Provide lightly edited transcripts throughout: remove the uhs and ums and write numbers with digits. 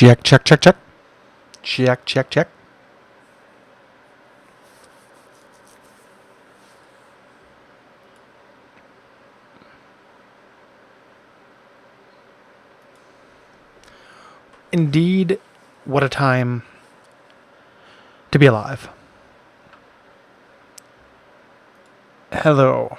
Check, check, check, check. Check, check, check. Indeed, what a time to be alive. Hello.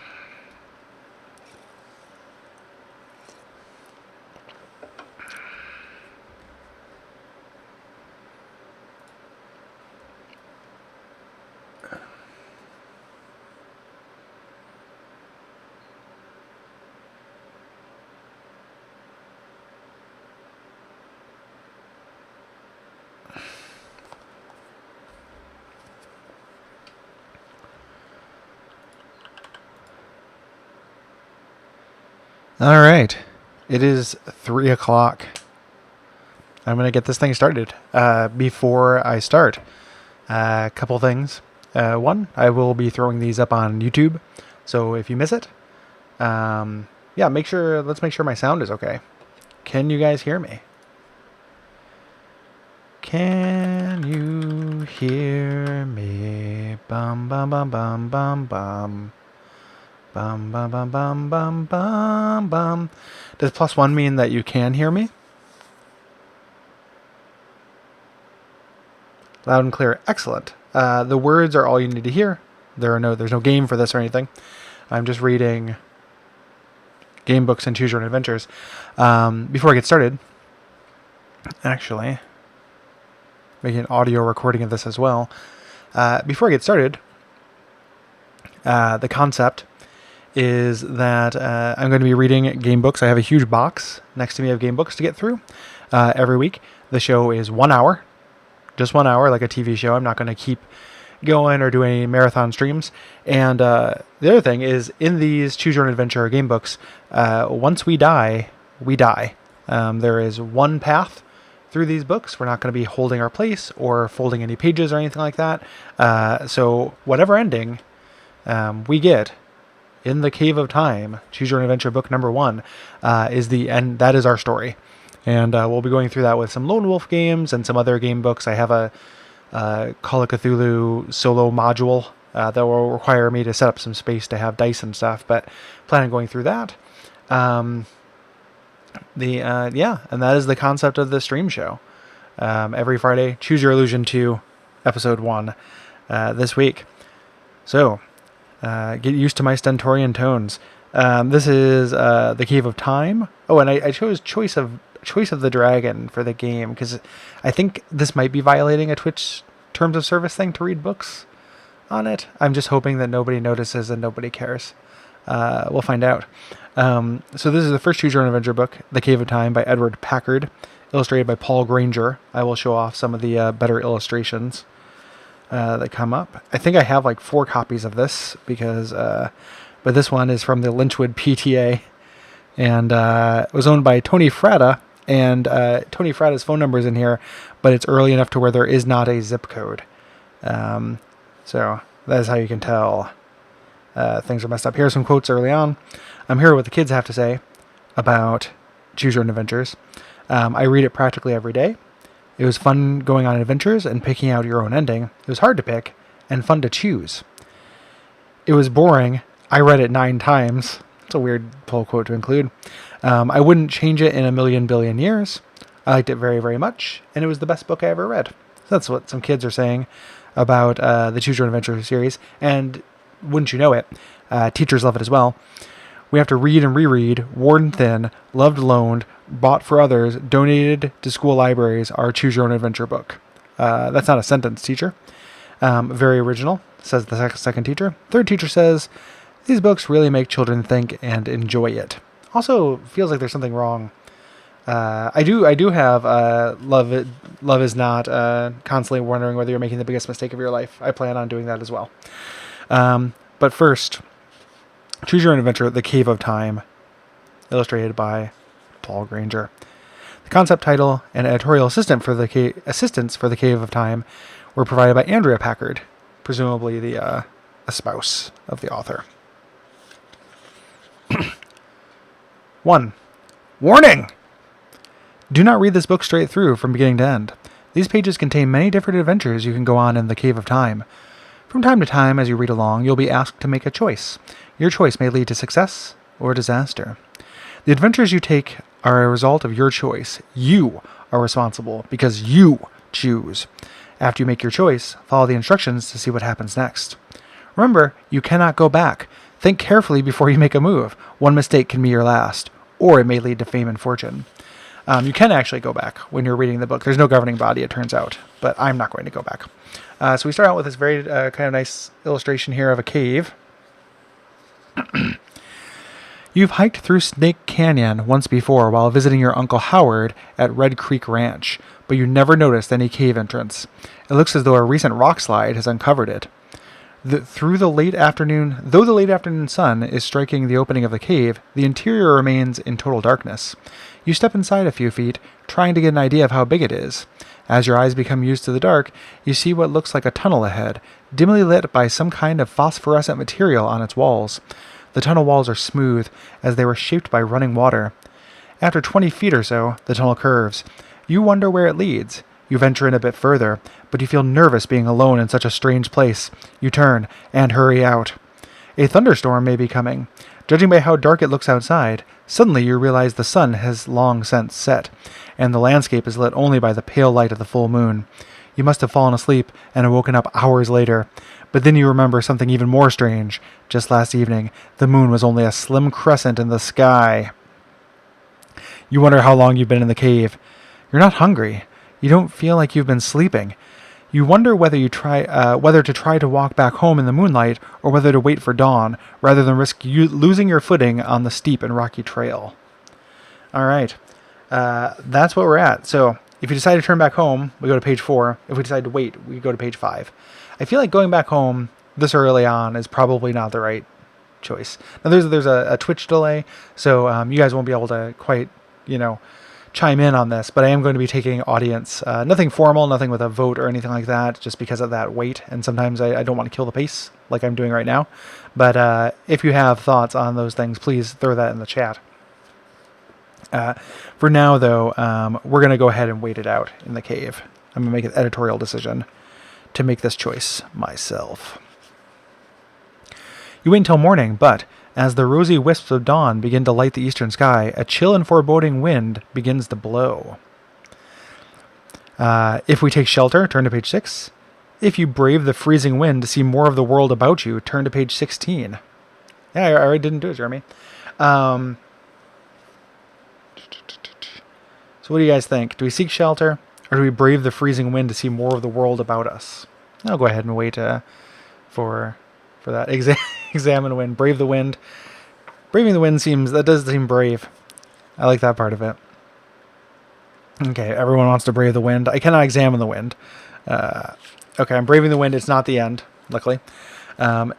All right. It is 3 o'clock. I'm going to get this thing started. Before I start, a couple things. One, I will be throwing these up on YouTube. So if you miss it, let's make sure my sound is okay. Can you guys hear me? Can you hear me? Bum, bum, bum, bum, bum, bum. Bum, bum, bum, bum, bum, bum, bum. Does +1 mean that you can hear me? Loud and clear. Excellent. The words are all you need to hear. There's no game for this or anything. I'm just reading game books and choose your own adventures. Before I get started, actually, making an audio recording of this as well. Before I get started, the concept is that I'm going to be reading game books. I have a huge box next to me of game books to get through every week. The show is 1 hour, just 1 hour, like a TV show. I'm not going to keep going or do any marathon streams. And the other thing is, in these Choose Your Own Adventure game books, once we die, we die. There is one path through these books. We're not going to be holding our place or folding any pages or anything like that. So whatever ending we get in the Cave of Time, Choose Your Own Adventure book number 1, is the end. That is our story. And we'll be going through that with some Lone Wolf games and some other game books. I have a Call of Cthulhu solo module that will require me to set up some space to have dice and stuff, but plan on going through that. And that is the concept of the stream show. Every Friday, Choose Your Illusion 2, episode 1, this week. So, get used to my stentorian tones. This is the Cave of Time. Oh, and I chose Choice of the Dragon for the game because I think this might be violating a Twitch terms of service thing to read books on it. I'm just hoping that nobody notices and nobody cares. We'll find out. So this is the first Choose Your Own Adventure book, The Cave of Time by Edward Packard, illustrated by Paul Granger. I will show off some of the better illustrations that come up. I think I have like 4 copies of this because, but this one is from the Lynchwood PTA, and it was owned by Tony Fratta, and Tony Fratta's phone number is in here, but it's early enough to where there is not a zip code. So that is how you can tell things are messed up. Here are some quotes early on. I'm here what the kids have to say about Choose Your Own Adventures. I read it practically every day. It was fun going on adventures and picking out your own ending. It was hard to pick and fun to choose. It was boring. I read it 9 times. It's a weird pull quote to include. I wouldn't change it in a million billion years. I liked it very, very much, and it was the best book I ever read. So that's what some kids are saying about the Choose Your Own Adventure series, and wouldn't you know it, teachers love it as well. We have to read and reread, worn thin, loved loaned, bought for others, donated to school libraries, our Choose Your Own Adventure book. That's not a sentence, teacher. Very original, says the second teacher. Third teacher says, these books really make children think and enjoy it. Also feels like there's something wrong. I do have love is not constantly wondering whether you're making the biggest mistake of your life. I plan on doing that as well. But first, Choose Your Own Adventure, The Cave of Time, illustrated by Paul Granger. The concept title and editorial assistance for the Cave of Time were provided by Andrea Packard, presumably a spouse of the author. 1. Warning! Do not read this book straight through from beginning to end. These pages contain many different adventures you can go on in the Cave of Time. From time to time, as you read along, you'll be asked to make a choice. Your choice may lead to success or disaster. The adventures you take are a result of your choice. You are responsible because you choose. After you make your choice, follow the instructions to see what happens next. Remember, you cannot go back. Think carefully before you make a move. One mistake can be your last, or it may lead to fame and fortune. You can actually go back when you're reading the book. There's no governing body, it turns out, but I'm not going to go back. So we start out with this very kind of nice illustration here of a cave. You've hiked through Snake Canyon once before while visiting your Uncle Howard at Red Creek Ranch, but you never noticed any cave entrance. It looks as though a recent rock slide has uncovered it. Though the late afternoon sun is striking the opening of the cave, the interior remains in total darkness. You step inside a few feet, trying to get an idea of how big it is. As your eyes become used to the dark, you see what looks like a tunnel ahead, dimly lit by some kind of phosphorescent material on its walls. The tunnel walls are smooth, as they were shaped by running water. After 20 feet or so, the tunnel curves. You wonder where it leads. You venture in a bit further, but you feel nervous being alone in such a strange place. You turn and hurry out. A thunderstorm may be coming. Judging by how dark it looks outside, suddenly you realize the sun has long since set, and the landscape is lit only by the pale light of the full moon. You must have fallen asleep and woken up hours later. But then you remember something even more strange. Just last evening, the moon was only a slim crescent in the sky. You wonder how long you've been in the cave. You're not hungry. You don't feel like you've been sleeping. You wonder whether to try to walk back home in the moonlight or whether to wait for dawn, rather than risk losing your footing on the steep and rocky trail. All right. That's what we're at. So if you decide to turn back home, we go to page 4. If we decide to wait, we go to page 5. I feel like going back home this early on is probably not the right choice. Now, there's a Twitch delay, so you guys won't be able to quite, chime in on this, but I am going to be taking audience. Nothing formal, nothing with a vote or anything like that, just because of that wait, and sometimes I don't want to kill the pace like I'm doing right now. But if you have thoughts on those things, please throw that in the chat. For now, though, we're going to go ahead and wait it out in the cave. I'm going to make an editorial decision to make this choice myself. You wait until morning, but as the rosy wisps of dawn begin to light the eastern sky, a chill and foreboding wind begins to blow. If we take shelter, turn to page 6. If you brave the freezing wind to see more of the world about you, turn to page 16. Yeah, I already didn't do it, Jeremy. So what do you guys think? Do we seek shelter, or do we brave the freezing wind to see more of the world about us? I'll go ahead and wait for that. Examine wind, brave the wind. Braving the wind does seem brave. I like that part of it. Okay, everyone wants to brave the wind. I cannot examine the wind. Okay, I'm braving the wind. It's not the end, luckily.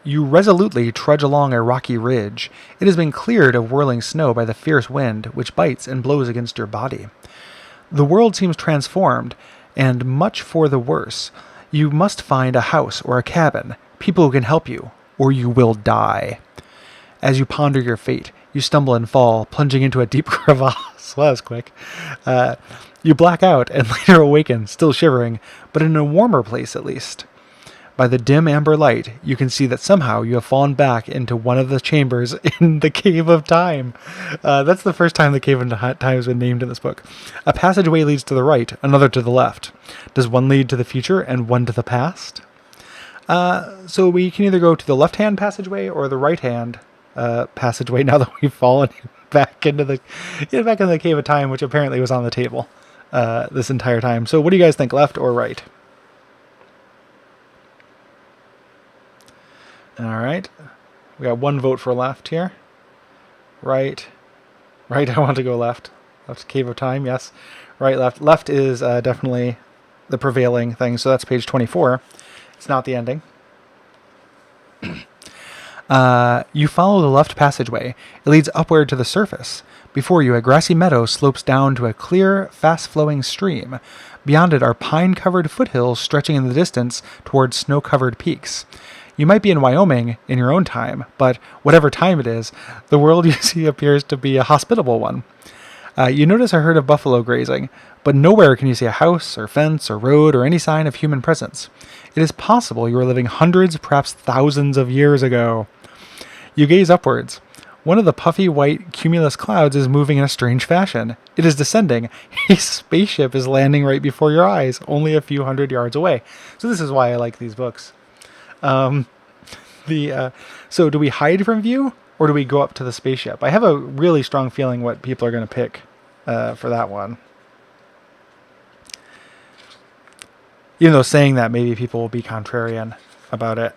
You resolutely trudge along a rocky ridge. It has been cleared of whirling snow by the fierce wind, which bites and blows against your body. The world seems transformed, and much for the worse. You must find a house or a cabin, people who can help you, or you will die. As you ponder your fate, you stumble and fall, plunging into a deep crevasse. Well, that was quick. You black out and later awaken, still shivering, but in a warmer place at least. By the dim amber light, you can see that somehow you have fallen back into one of the chambers in the Cave of Time. That's the first time the Cave of Time has been named in this book. A passageway leads to the right, another to the left. Does one lead to the future and one to the past? So we can either go to the left-hand passageway or the right-hand passageway now that we've fallen back into the Cave of Time, which apparently was on the table this entire time. So what do you guys think, left or right? All right. We got one vote for left here. Right. Right, I want to go left. Left, Cave of Time, yes. Right, left. Left is definitely the prevailing thing, so that's page 24. It's not the ending. You follow the left passageway. It leads upward to the surface. Before you, a grassy meadow slopes down to a clear, fast-flowing stream. Beyond it are pine-covered foothills stretching in the distance towards snow-covered peaks. You might be in Wyoming in your own time, but whatever time it is, the world you see appears to be a hospitable one. You notice a herd of buffalo grazing, but nowhere can you see a house or fence or road or any sign of human presence. It is possible you are living hundreds, perhaps thousands of years ago. You gaze upwards. One of the puffy white cumulus clouds is moving in a strange fashion. It is descending. A spaceship is landing right before your eyes, only a few hundred yards away. So this is why I like these books. So do we hide from view, or do we go up to the spaceship? I have a really strong feeling what people are going to pick for that one. Even though saying that, maybe people will be contrarian about it.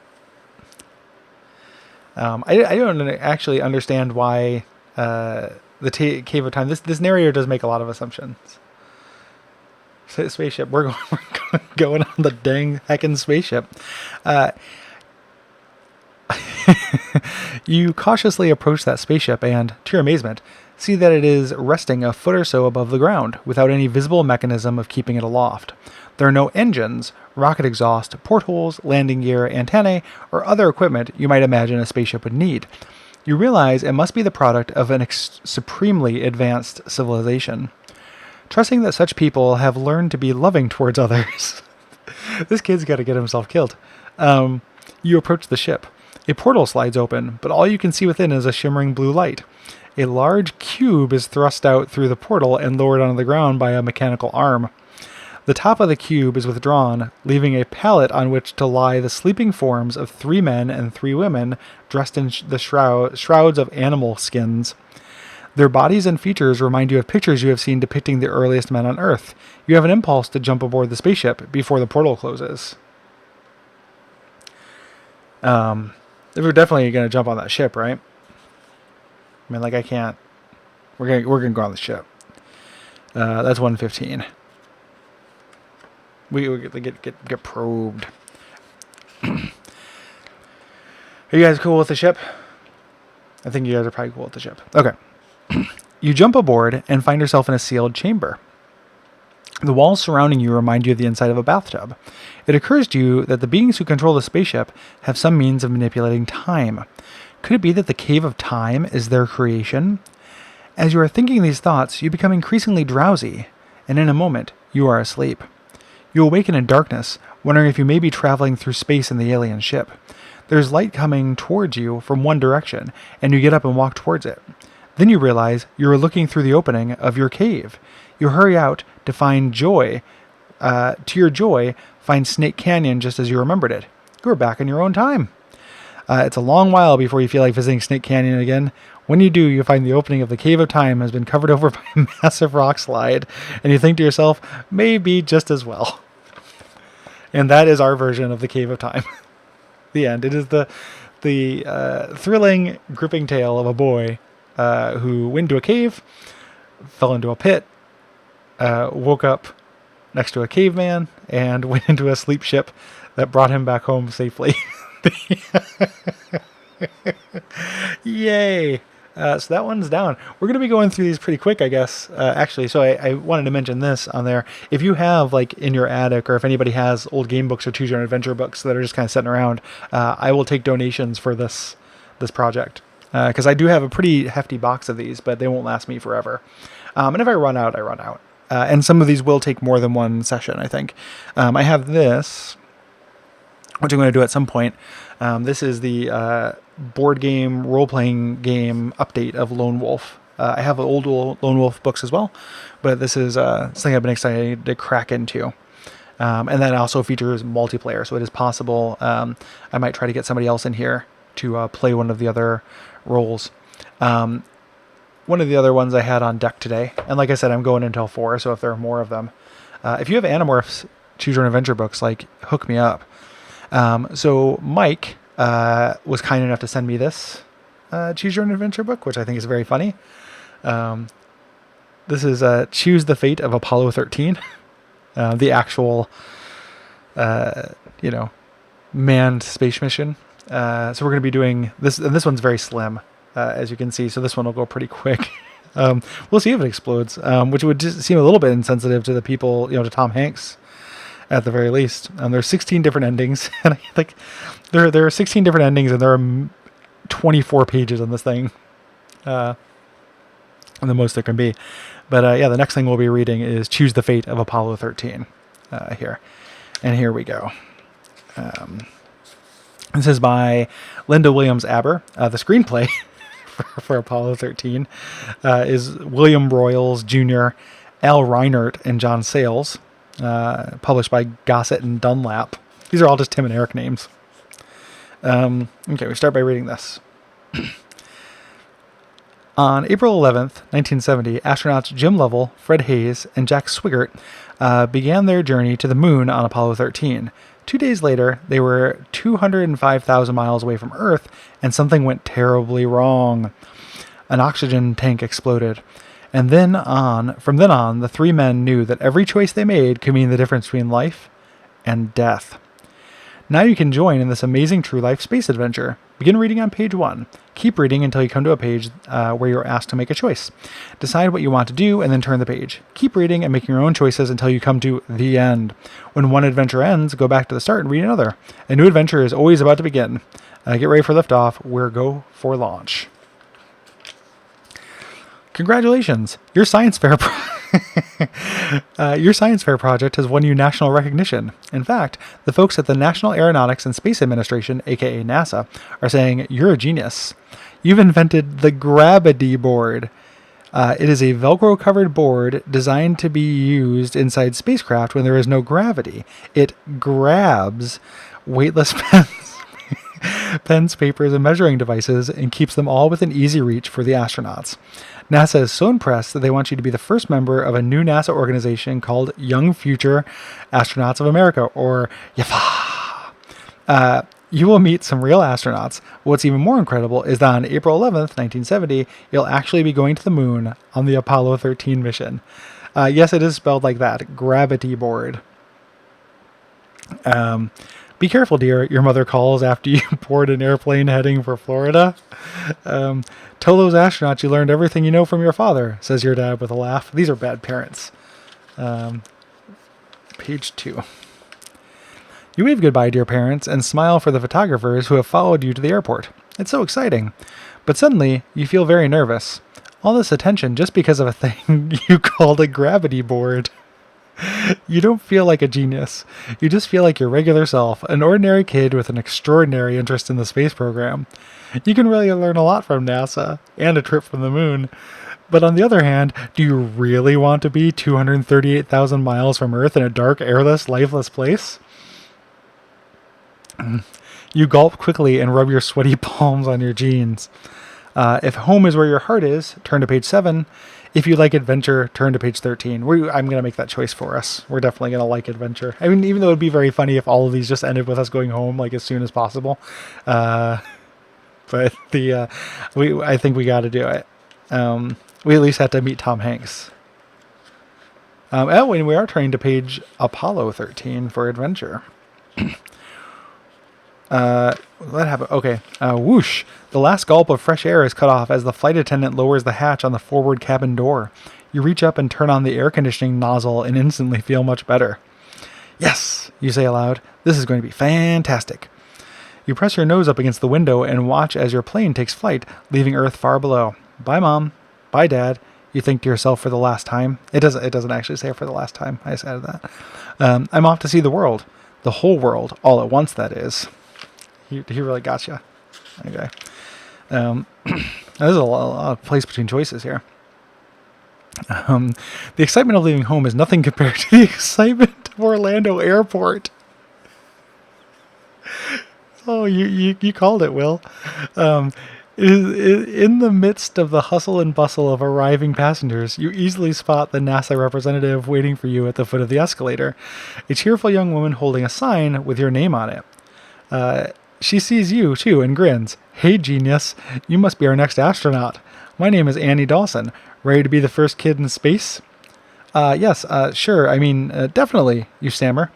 I don't actually understand why the Cave of Time. This narrator does make a lot of assumptions. Spaceship. We're going on the dang heckin' spaceship. You cautiously approach that spaceship and, to your amazement, see that it is resting a foot or so above the ground, without any visible mechanism of keeping it aloft. There are no engines, rocket exhaust, portholes, landing gear, antennae, or other equipment you might imagine a spaceship would need. You realize it must be the product of an supremely advanced civilization. Trusting that such people have learned to be loving towards others. This kid's got to get himself killed. You approach the ship. A portal slides open, but all you can see within is a shimmering blue light. A large cube is thrust out through the portal and lowered onto the ground by a mechanical arm. The top of the cube is withdrawn, leaving a pallet on which to lie the sleeping forms of 3 men and 3 women dressed in the shrouds of animal skins. Their bodies and features remind you of pictures you have seen depicting the earliest men on Earth. You have an impulse to jump aboard the spaceship before the portal closes. We're definitely going to jump on that ship, right? I mean, I can't. We're gonna go on the ship. That's 115. We get probed. Are you guys cool with the ship? I think you guys are probably cool with the ship. Okay. You jump aboard and find yourself in a sealed chamber. The walls surrounding you remind you of the inside of a bathtub. It occurs to you that the beings who control the spaceship have some means of manipulating time. Could it be that the Cave of Time is their creation? As you are thinking these thoughts, you become increasingly drowsy, and in a moment, you are asleep. You awaken in darkness, wondering if you may be traveling through space in the alien ship. There's light coming towards you from one direction, and you get up and walk towards it. Then you realize you are looking through the opening of your cave. You hurry out to find joy. To your joy, find Snake Canyon just as you remembered it. You are back in your own time. It's a long while before you feel like visiting Snake Canyon again. When you do, you find the opening of the Cave of Time has been covered over by a massive rock slide, and you think to yourself, maybe just as well. And that is our version of the Cave of Time. The end. It is the thrilling, gripping tale of a boy who went into a cave, fell into a pit, woke up next to a caveman, and went into a sleep ship that brought him back home safely. Yay! So that one's down. We're going to be going through these pretty quick, I guess, actually. So I wanted to mention this on there. If you have, in your attic, or if anybody has old game books or Choose Your Own Adventure books that are just kind of sitting around, I will take donations for this project. Because I do have a pretty hefty box of these, but they won't last me forever. And if I run out, I run out. And some of these will take more than one session, I think. I have this, which I'm going to do at some point. This is the board game, role-playing game update of Lone Wolf. I have old Lone Wolf books as well, but this is something I've been excited to crack into. And that also features multiplayer, so it is possible I might try to get somebody else in here to play one of the other roles. One of the other ones I had on deck today, and like I said, I'm going until 4, so if there are more of them. If you have Animorphs Choose Your Own Adventure books, hook me up. So Mike was kind enough to send me this Choose Your Own Adventure book, which I think is very funny. This is Choose the Fate of Apollo 13, the actual, manned space mission. So we're going to be doing this, and this one's very slim, as you can see. So this one will go pretty quick. We'll see if it explodes, which would just seem a little bit insensitive to the people, to Tom Hanks. At the very least, there's 16 different endings, and I think there are 16 different endings, and there are 24 pages on this thing. the most there can be. But yeah, the next thing we'll be reading is Choose the Fate of Apollo 13 here. And here we go. This is by Linda Williams Aber. The screenplay for Apollo 13 is William Broyles Jr., Al Reinert, and John Sayles. Published by Gossett and Dunlap. These are all just Tim and Eric names. Okay, we start by reading this. On April 11th, 1970, astronauts Jim Lovell, Fred Hayes, and Jack Swigert began their journey to the moon on Apollo 13. 2 days later, they were 205,000 miles away from Earth, and something went terribly wrong. An oxygen tank exploded. And from then on, the three men knew that every choice they made could mean the difference between life and death. Now you can join in this amazing true life space adventure. Begin reading on page 1. Keep reading until you come to a page where you're asked to make a choice. Decide what you want to do and then turn the page. Keep reading and making your own choices until you come to the end. When one adventure ends, go back to the start and read another. A new adventure is always about to begin. Get ready for liftoff. We're go for launch. Congratulations! Your science fair project has won you national recognition. In fact, the folks at the National Aeronautics and Space Administration, aka NASA, are saying you're a genius. You've invented the Gravity Board. It is a Velcro-covered board designed to be used inside spacecraft when there is no gravity. It grabs weightless pens, papers, and measuring devices and keeps them all within easy reach for the astronauts. NASA is so impressed that they want you to be the first member of a new NASA organization called Young Future Astronauts of America, or YAFA. You will meet some real astronauts. What's even more incredible is that on April 11th, 1970, you'll actually be going to the moon on the Apollo 13 mission. Yes, it is spelled like that, Gravity Board. Be careful, dear, your mother calls after you board an airplane heading for Florida. Tell those astronauts you learned everything you know from your father, says your dad with a laugh. These are bad parents. Page 2. You wave goodbye, dear parents, and smile for the photographers who have followed you to the airport. It's so exciting. But suddenly, you feel very nervous. All this attention just because of a thing you called a gravity board. You don't feel like a genius. You just feel like your regular self, an ordinary kid with an extraordinary interest in the space program. You can really learn a lot from NASA and a trip from the moon. But on the other hand, do you really want to be 238,000 miles from Earth in a dark, airless, lifeless place? You gulp quickly and rub your sweaty palms on your jeans. If home is where your heart is, turn to page 7. If you like adventure, turn to page 13. I'm going to make that choice for us. We're definitely going to like adventure. I mean, even though it would be very funny if all of these just ended with us going home like as soon as possible. But I think we got to do it. We at least have to meet Tom Hanks. And we are turning to page Apollo 13 for adventure. What happened? Okay. Whoosh. The last gulp of fresh air is cut off as the flight attendant lowers the hatch on the forward cabin door. You reach up and turn on the air conditioning nozzle and instantly feel much better. Yes, you say aloud. This is going to be fantastic. You press your nose up against the window and watch as your plane takes flight, leaving Earth far below. Bye, Mom. Bye, Dad. You think to yourself for the last time. It doesn't actually say for the last time. I just added that. I'm off to see the world. The whole world, all at once, that is. He really got you. Okay. There's a lot of place between choices here. The excitement of leaving home is nothing compared to the excitement of Orlando Airport. Oh, you called it, Will. In the midst of the hustle and bustle of arriving passengers, you easily spot the NASA representative waiting for you at the foot of the escalator. A cheerful young woman holding a sign with your name on it. She sees you, too, and grins. Hey, genius. You must be our next astronaut. My name is Annie Dawson. Ready to be the first kid in space? Yes, sure. I mean, definitely, you stammer.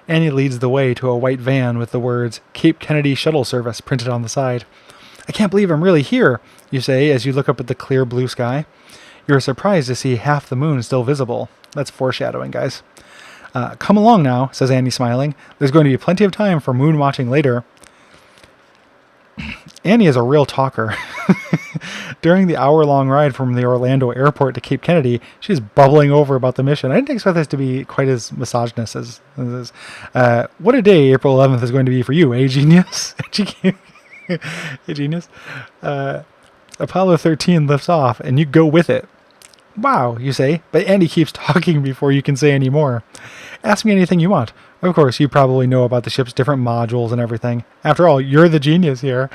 Annie leads the way to a white van with the words, Cape Kennedy Shuttle Service, printed on the side. I can't believe I'm really here, you say as you look up at the clear blue sky. You're surprised to see half the moon still visible. That's foreshadowing, guys. Come along now, says Annie, smiling. There's going to be plenty of time for moon watching later. Annie is a real talker. During the hour-long ride from the Orlando airport to Cape Kennedy, she's bubbling over about the mission. I didn't expect this to be quite as misogynist as this. What a day April 11th is going to be for you, eh, genius? Hey, genius. Apollo 13 lifts off, and you go with it. Wow, you say, but Andy keeps talking before you can say any more. Ask me anything you want. Of course, you probably know about the ship's different modules and everything. After all, you're the genius here.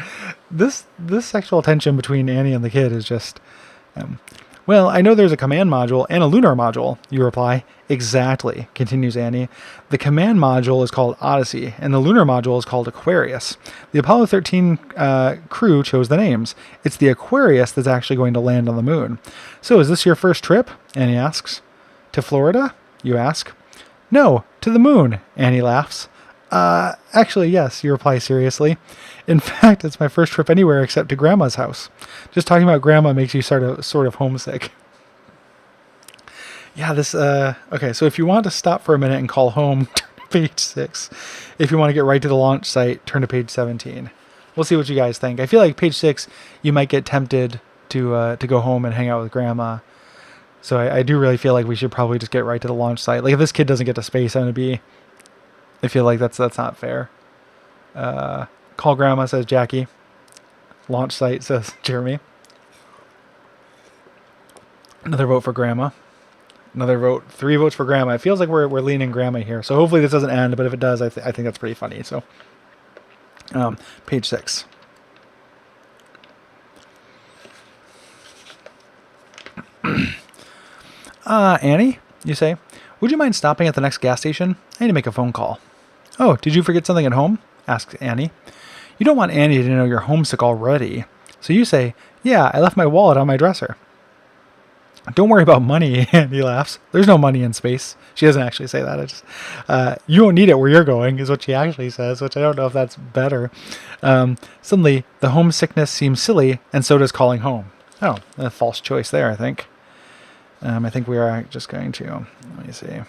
This sexual tension between Annie and the kid is just... well, I know there's a command module and a lunar module, you reply. Exactly, continues Annie. The command module is called Odyssey, and the lunar module is called Aquarius. The Apollo 13 crew chose the names. It's the Aquarius that's actually going to land on the moon. So, is this your first trip? Annie asks. To Florida? You ask. No, to the moon, Annie laughs. Actually, yes, you reply seriously. In fact, it's my first trip anywhere except to Grandma's house. Just talking about Grandma makes you sort of homesick. Yeah, this, okay, so if you want to stop for a minute and call home, turn to page 6. If you want to get right to the launch site, turn to page 17. We'll see what you guys think. I feel like page 6, you might get tempted to go home and hang out with Grandma. So I do really feel like we should probably just get right to the launch site. Like, if this kid doesn't get to space, I feel like that's not fair. Call Grandma, says Jackie. Launch site, says Jeremy. Another vote for Grandma. Another vote. 3 votes for Grandma. It feels like we're leaning Grandma here. So hopefully this doesn't end, but if it does, I think that's pretty funny. So, page 6. Annie, you say, would you mind stopping at the next gas station? I need to make a phone call. Oh, did you forget something at home? Asks Annie. You don't want Annie to know you're homesick already. So you say, yeah, I left my wallet on my dresser. Don't worry about money, Annie laughs. There's no money in space. She doesn't actually say that. You won't need it where you're going, is what she actually says, which I don't know if that's better. Suddenly, the homesickness seems silly, and so does calling home. Oh, a false choice there, I think. I think we are just going to, let me see.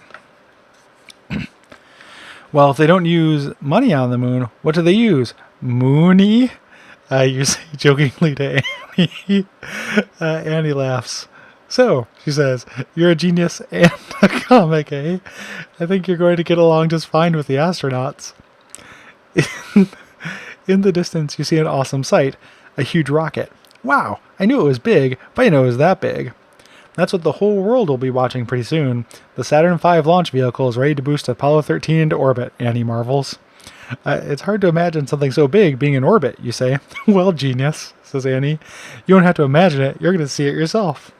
Well, if they don't use money on the moon, what do they use? Moony? You say jokingly to Annie. Annie laughs. So, she says, you're a genius and a comic, eh? I think you're going to get along just fine with the astronauts. In the distance, you see an awesome sight, a huge rocket. Wow, I knew it was big, but I didn't know it was that big. That's what the whole world will be watching pretty soon. The Saturn V launch vehicle is ready to boost Apollo 13 into orbit, Annie marvels. It's hard to imagine something so big being in orbit, you say. Well, genius, says Annie. You don't have to imagine it, you're going to see it yourself.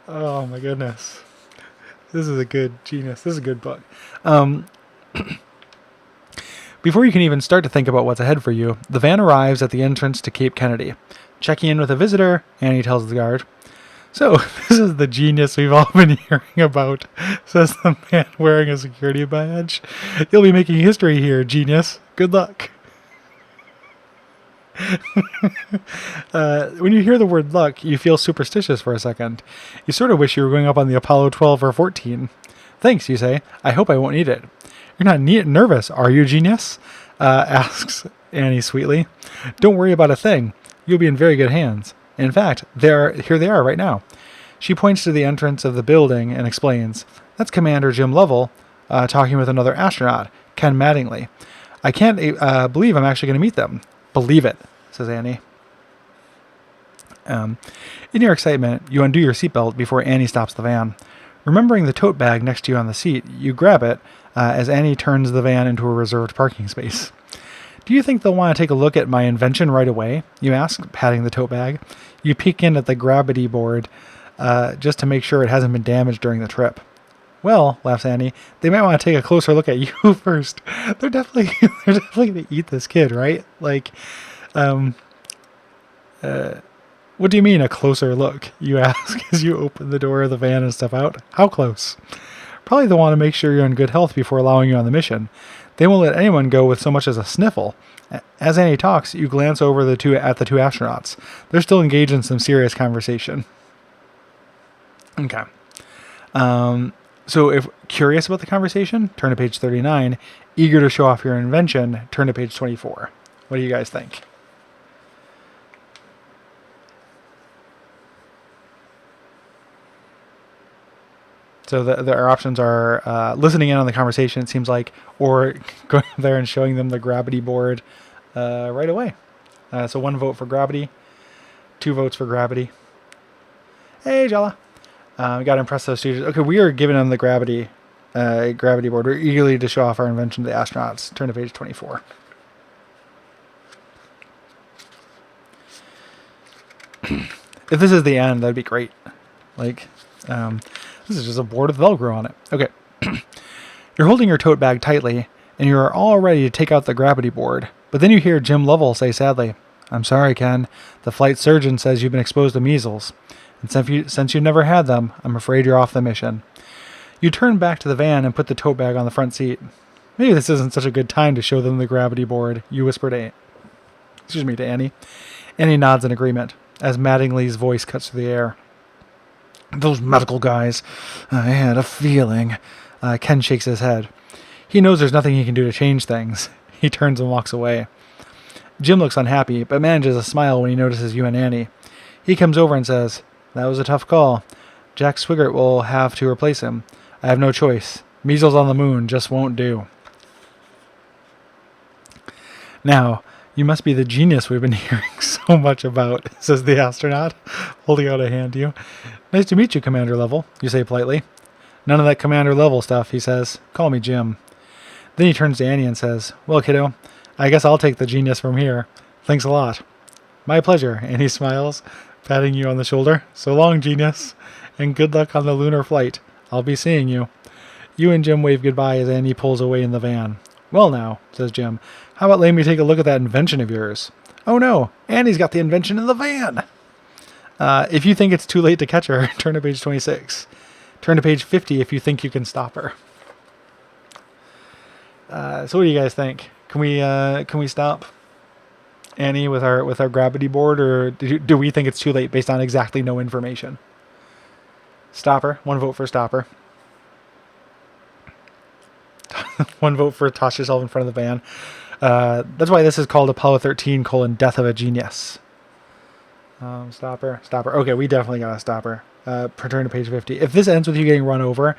Oh my goodness. This is a good genius. This is a good book. Before you can even start to think about what's ahead for you, the van arrives at the entrance to Cape Kennedy. Checking in with a visitor, Annie tells the guard. So, this is the genius we've all been hearing about, says the man wearing a security badge. You'll be making history here, genius. Good luck. When you hear the word luck, you feel superstitious for a second. You sort of wish you were going up on the Apollo 12 or 14. Thanks, you say. I hope I won't need it. You're not nervous, are you, genius? Asks Annie sweetly. Don't worry about a thing. You'll be in very good hands. In fact, here they are right now. She points to the entrance of the building and explains. That's Commander Jim Lovell talking with another astronaut, Ken Mattingly. I can't believe I'm actually going to meet them. Believe it, says Annie. In your excitement, you undo your seatbelt before Annie stops the van. Remembering the tote bag next to you on the seat, you grab it as Annie turns the van into a reserved parking space. Do you think they'll want to take a look at my invention right away? You ask, patting the tote bag. You peek in at the gravity board just to make sure it hasn't been damaged during the trip. Well, laughs Annie, they might want to take a closer look at you first. They're definitely going to eat this kid, right? Like, what do you mean a closer look? You ask as you open the door of the van and step out. How close? Probably they'll want to make sure you're in good health before allowing you on the mission. They won't let anyone go with so much as a sniffle. As Annie talks, you glance over at the two astronauts. They're still engaged in some serious conversation. Okay. So if curious about the conversation, turn to page 39. Eager to show off your invention, turn to page 24. What do you guys think? So our options are listening in on the conversation, it seems like, or going there and showing them the gravity board right away. So 1 vote for gravity, 2 votes for gravity. Hey, Jala. We got to impress those students. Okay, we are giving them the gravity board. We're eagerly to show off our invention to the astronauts. Turn to page 24. If this is the end, that'd be great. Like, this is just a board with Velcro on it. Okay. You're holding your tote bag tightly, and you are all ready to take out the gravity board. But then you hear Jim Lovell say sadly, "I'm sorry, Ken. The flight surgeon says you've been exposed to measles. And since you've never had them, I'm afraid you're off the mission." You turn back to the van and put the tote bag on the front seat. "Maybe this isn't such a good time to show them the gravity board," you whisper to Annie. Annie nods in agreement as Mattingly's voice cuts through the air. "Those medical guys. I had a feeling." Ken shakes his head. He knows there's nothing he can do to change things. He turns and walks away. Jim looks unhappy, but manages a smile when he notices you and Annie. He comes over and says, "That was a tough call. Jack Swigert will have to replace him. I have no choice. Measles on the moon just won't do." "Now, you must be the genius we've been hearing so much about," says the astronaut, holding out a hand to you. "Nice to meet you, Commander Level," you say politely. "None of that Commander Level stuff," he says. "Call me Jim." Then he turns to Annie and says, "Well, kiddo, I guess I'll take the genius from here. Thanks a lot." "My pleasure," Annie smiles, patting you on the shoulder. "So long, genius, and good luck on the lunar flight. I'll be seeing you." You and Jim wave goodbye as Annie pulls away in the van. "Well now," says Jim, "how about letting me take a look at that invention of yours?" "Oh no, Annie's got the invention in the van!" If you think it's too late to catch her, turn to page 26. Turn to page 50 if you think you can stop her. So what do you guys think? Can we stop Annie with our gravity board, or do we think it's too late based on exactly no information? Stop her. 1 vote for stop her. 1 vote for toss yourself in front of the van. That's why this is called Apollo 13: Death of a Genius. Stop her. Okay, we definitely gotta stop her. Turn to page 50. If this ends with you getting run over,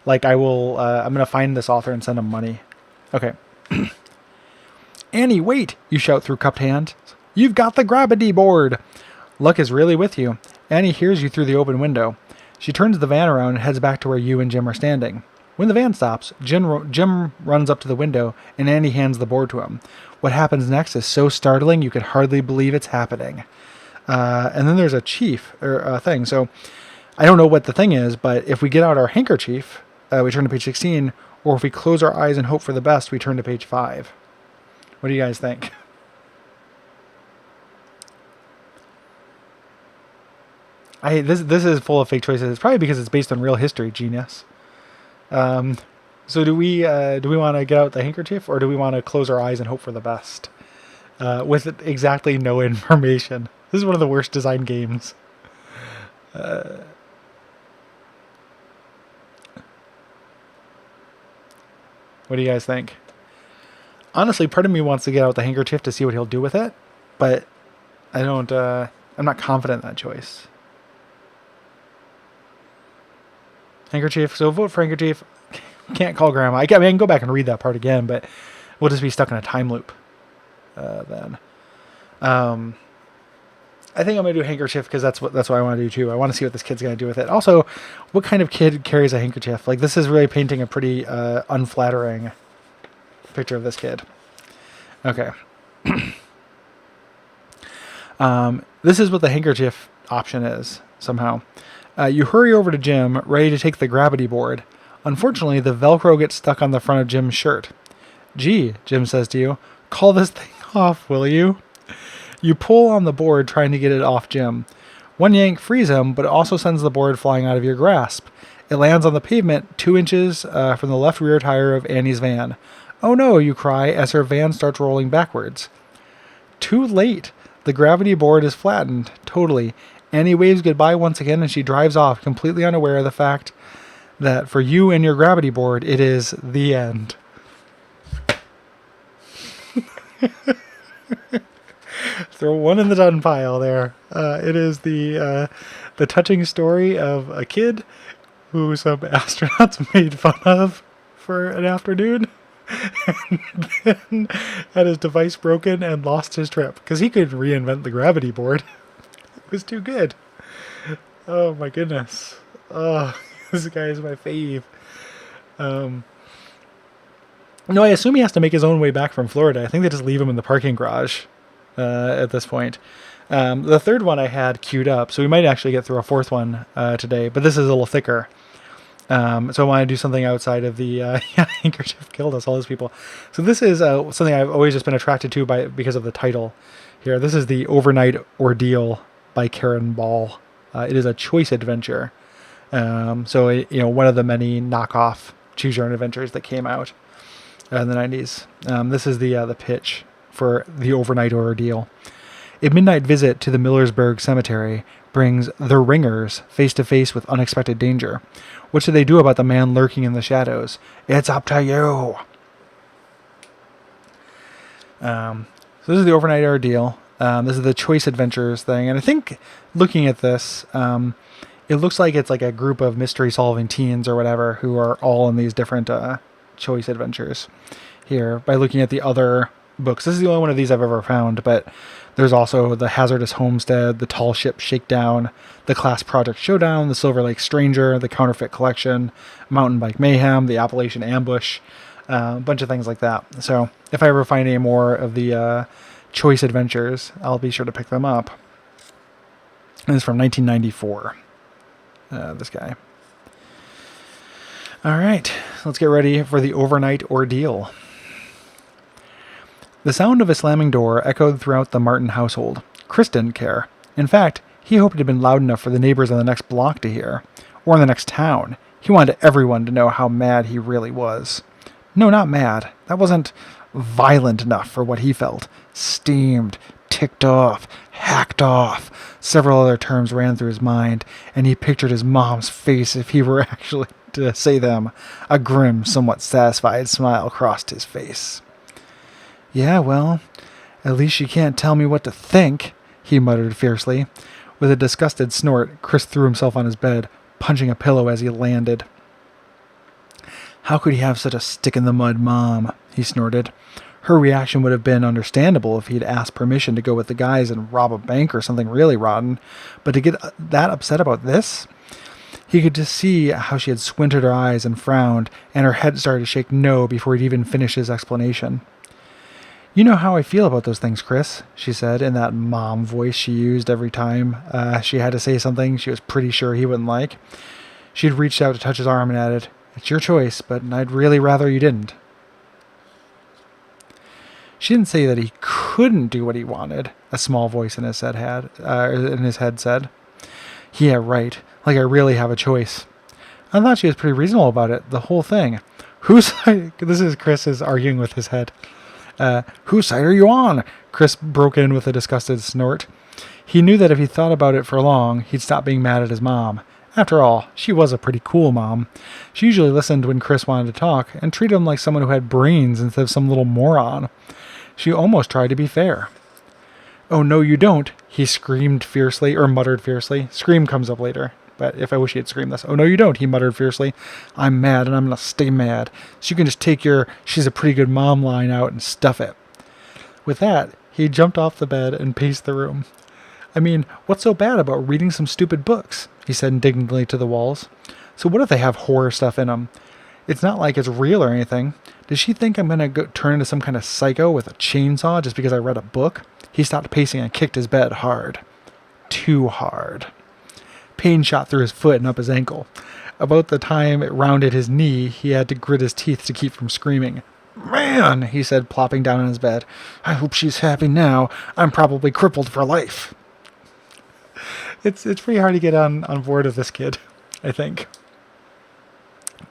like I'm gonna find this author and send him money. Okay. "Annie, wait!" you shout through cupped hands. "You've got the gravity board!" Luck is really with you. Annie hears you through the open window. She turns the van around and heads back to where you and Jim are standing. When the van stops, Jim runs up to the window and Annie hands the board to him. What happens next is so startling you could hardly believe it's happening. And then there's a thing. So I don't know what the thing is, but if we get out our handkerchief, we turn to page 16, or if we close our eyes and hope for the best, we turn to page 5. What do you guys think? This is full of fake choices. It's probably because it's based on real history, genius. So do we want to get out the handkerchief, or do we want to close our eyes and hope for the best? With exactly no information. This is one of the worst designed games. What do you guys think? Honestly, part of me wants to get out the handkerchief to see what he'll do with it, but I don't. I'm not confident in that choice. Handkerchief. So vote for handkerchief. Can't call Grandma. I can go back and read that part again, but we'll just be stuck in a time loop. Then. I think I'm gonna do handkerchief because that's what I want to do too. I want to see what this kid's gonna do with it. Also, what kind of kid carries a handkerchief? Like, this is really painting a pretty unflattering picture of this kid. Okay. This is what the handkerchief option is somehow. You hurry over to Jim, ready to take the gravity board. Unfortunately, the Velcro gets stuck on the front of Jim's shirt. "Gee," Jim says to you, "call this thing off, will you?" You pull on the board, trying to get it off Jim. One yank frees him, but it also sends the board flying out of your grasp. It lands on the pavement 2 inches from the left rear tire of Annie's van. "Oh no," you cry as her van starts rolling backwards. Too late. The gravity board is flattened, totally. Annie waves goodbye once again, and she drives off, completely unaware of the fact that for you and your gravity board, it is the end. Throw one in the done pile there. It is the touching story of a kid who some astronauts made fun of for an afternoon, and then had his device broken and lost his trip because he could reinvent the gravity board. It was too good. Oh my goodness. Oh, this guy is my fave. No, I assume he has to make his own way back from Florida. I think they just leave him in the parking garage at this point. The third one I had queued up, so we might actually get through a fourth one today, but this is a little thicker. So I want to do something outside of the handkerchief killed us, all those people. So this is something I've always just been attracted to because of the title here. This is the Overnight Ordeal by Karen Ball. It is a choice adventure. So one of the many knockoff choose your own adventures that came out in the 90s. This is the pitch for the Overnight Ordeal. A midnight visit to the Millersburg Cemetery brings the Ringers face to face with unexpected danger. What should they do about the man lurking in the shadows? It's up to you. So this is the Overnight Ordeal. This is the choice adventures thing, and I think looking at this, it looks like it's like a group of mystery solving teens or whatever who are all in these different choice adventures here. By looking at the other books, this is the only one of these I've ever found, but there's also the Hazardous Homestead, the Tall Ship Shakedown, the Class Project Showdown, the Silver Lake Stranger, the Counterfeit Collection, Mountain Bike Mayhem, the Appalachian Ambush, a bunch of things like that. So if I ever find any more of the choice adventures, I'll be sure to pick them up. And this is from 1994. This guy. All right, let's get ready for the Overnight Ordeal. The sound of a slamming door echoed throughout the Martin household. Chris didn't care. In fact, he hoped it had been loud enough for the neighbors on the next block to hear, or in the next town. He wanted everyone to know how mad he really was. No, not mad. That wasn't violent enough for what he felt. Steamed, ticked off, hacked off. Several other terms ran through his mind, and he pictured his mom's face if he were actually to say them. A grim, somewhat satisfied smile crossed his face. Yeah, well, at least she can't tell me what to think, he muttered fiercely. With a disgusted snort, Chris threw himself on his bed, punching a pillow as he landed. How could he have such a stick-in-the-mud mom? He snorted. Her reaction would have been understandable if he'd asked permission to go with the guys and rob a bank or something really rotten, but to get that upset about this? He could just see how she had squinted her eyes and frowned, and her head started to shake no before he'd even finished his explanation. You know how I feel about those things, Chris, she said in that mom voice she used every time she had to say something she was pretty sure he wouldn't like. She'd reached out to touch his arm and added, It's your choice, but I'd really rather you didn't. She didn't say that he couldn't do what he wanted, a small voice in his head said. Yeah, right. Like I really have a choice. I thought she was pretty reasonable about it, the whole thing. This is Chris is arguing with his head. Whose side are you on? Chris broke in with a disgusted snort. He knew that if he thought about it for long, he'd stop being mad at his mom. After all, she was a pretty cool mom. She usually listened when Chris wanted to talk and treated him like someone who had brains instead of some little moron. She almost tried to be fair. Oh, no, you don't, he screamed fiercely, or muttered fiercely. Scream comes up later, but if I wish he had screamed this. Oh, no, you don't, he muttered fiercely. I'm mad, and I'm going to stay mad. So you can just take your she's a pretty good mom line out and stuff it. With that, he jumped off the bed and paced the room. I mean, what's so bad about reading some stupid books? He said indignantly to the walls. So what if they have horror stuff in them? It's not like it's real or anything. Does she think I'm going to turn into some kind of psycho with a chainsaw just because I read a book? He stopped pacing and kicked his bed hard. Too hard. Pain shot through his foot and up his ankle. About the time it rounded his knee, he had to grit his teeth to keep from screaming. Man, he said, plopping down in his bed. I hope she's happy now. I'm probably crippled for life. It's pretty hard to get on board with this kid, I think.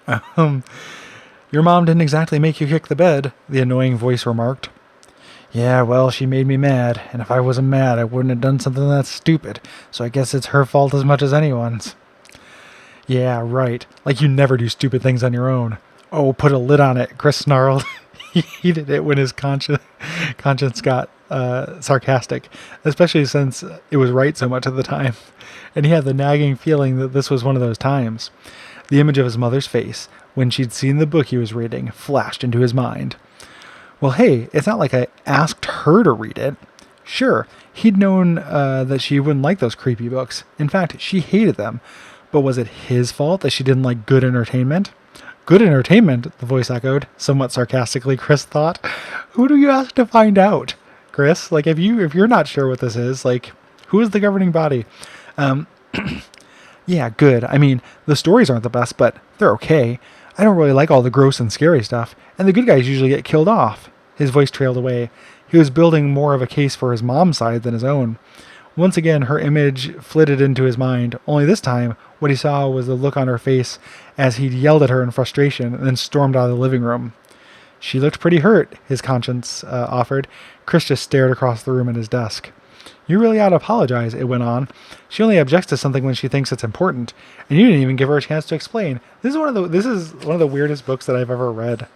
Your mom didn't exactly make you kick the bed, the annoying voice remarked. Yeah, well, she made me mad, and if I wasn't mad, I wouldn't have done something that stupid, so I guess it's her fault as much as anyone's. Yeah, right. Like you never do stupid things on your own. Oh, put a lid on it, Chris snarled. He hated it when his conscience got sarcastic, especially since it was right so much of the time. And he had the nagging feeling that this was one of those times. The image of his mother's face, when she'd seen the book he was reading, flashed into his mind. Well, hey, it's not like I asked her to read it. Sure, he'd known that she wouldn't like those creepy books. In fact, she hated them. But was it his fault that she didn't like good entertainment? Good entertainment, the voice echoed, somewhat sarcastically, Chris thought. Who do you ask to find out, Chris? Like, if you're not sure what this is, like, who is the governing body? Yeah, good. I mean, the stories aren't the best, but they're okay. I don't really like all the gross and scary stuff, and the good guys usually get killed off. His voice trailed away. He was building more of a case for his mom's side than his own. Once again, her image flitted into his mind, only this time, what he saw was the look on her face as he'd yelled at her in frustration and then stormed out of the living room. She looked pretty hurt, his conscience offered. Chris just stared across the room at his desk. You really ought to apologize, it went on. She only objects to something when she thinks it's important, and you didn't even give her a chance to explain. This is one of the weirdest books that I've ever read.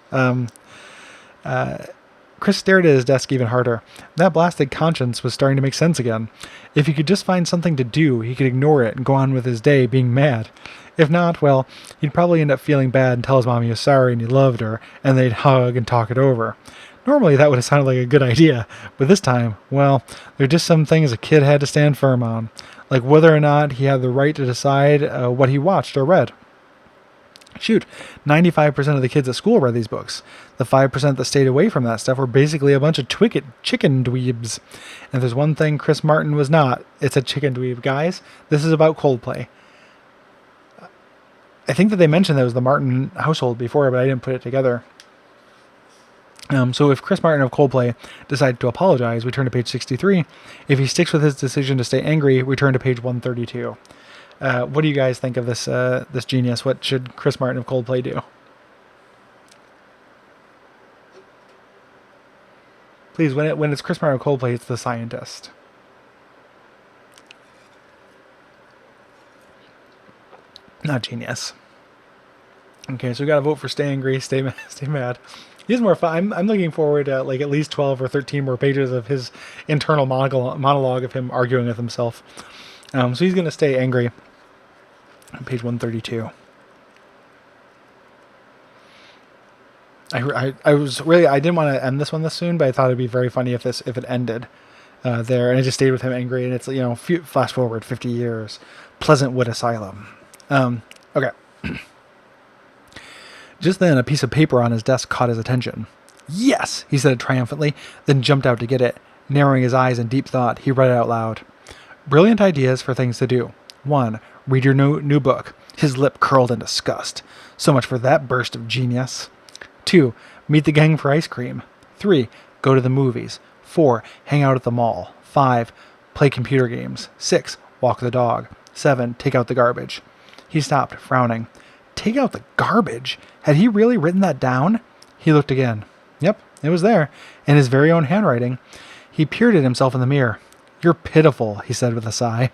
Chris stared at his desk even harder. That blasted conscience was starting to make sense again. If he could just find something to do, he could ignore it and go on with his day being mad. If not, well, he'd probably end up feeling bad and tell his mom he was sorry and he loved her, and they'd hug and talk it over. Normally that would have sounded like a good idea, but this time, well, there are just some things a kid had to stand firm on, like whether or not he had the right to decide what he watched or read. Shoot, 95% of the kids at school read these books. The 5% that stayed away from that stuff were basically a bunch of chicken dweebs. And if there's one thing Chris Martin was not, it's a chicken dweeb. Guys, this is about Coldplay. I think that they mentioned that it was the Martin household before, but I didn't put it together. So if Chris Martin of Coldplay decided to apologize, we turn to page 63. If he sticks with his decision to stay angry, we turn to page 132. What do you guys think of this this genius? What should Chris Martin of Coldplay do? Please, when it's Chris Martin of Coldplay, it's the scientist. Not genius. Okay, so we got to vote for stay angry, stay mad. He's more fun. I'm looking forward to like at least 12 or 13 more pages of his internal monologue of him arguing with himself. So he's going to stay angry. Page 132. I didn't want to end this one this soon, but I thought it'd be very funny if it ended there, and I just stayed with him angry. And it's flash forward 50 years, Pleasantwood Asylum. Okay. Just then, a piece of paper on his desk caught his attention. Yes, he said triumphantly, then jumped out to get it. Narrowing his eyes in deep thought, he read it out loud. Brilliant ideas for things to do. 1. Read your new book. His lip curled in disgust. So much for that burst of genius. 2. Meet the gang for ice cream. 3. Go to the movies. 4. Hang out at the mall. 5. Play computer games. 6. Walk the dog. 7. Take out the garbage. He stopped, frowning. Take out the garbage? Had he really written that down? He looked again. Yep, it was there, in his very own handwriting. He peered at himself in the mirror. You're pitiful, he said with a sigh.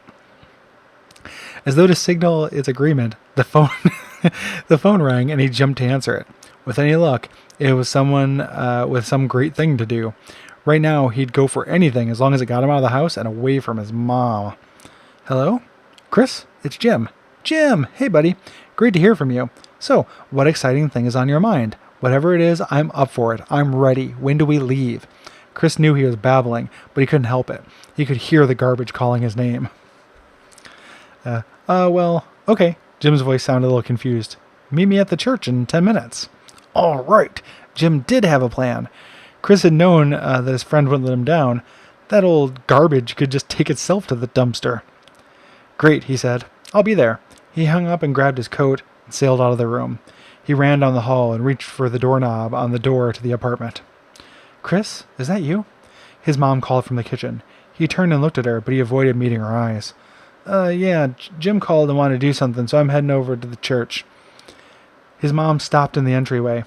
As though to signal its agreement, the phone rang and he jumped to answer it. With any luck, it was someone with some great thing to do. Right now, he'd go for anything as long as it got him out of the house and away from his mom. Hello? Chris? It's Jim. Jim! Hey, buddy. Great to hear from you. So, what exciting thing is on your mind? Whatever it is, I'm up for it. I'm ready. When do we leave? Chris knew he was babbling, but he couldn't help it. He could hear the garbage calling his name. Well, okay. Jim's voice sounded a little confused. Meet me at the church in 10 minutes. All right. Jim did have a plan. Chris had known that his friend wouldn't let him down. That old garbage could just take itself to the dumpster. Great, he said. I'll be there. He hung up and grabbed his coat and sailed out of the room. He ran down the hall and reached for the doorknob on the door to the apartment. Chris, is that you? His mom called from the kitchen. He turned and looked at her, but he avoided meeting her eyes. Yeah, Jim called and wanted to do something, so I'm heading over to the church. His mom stopped in the entryway.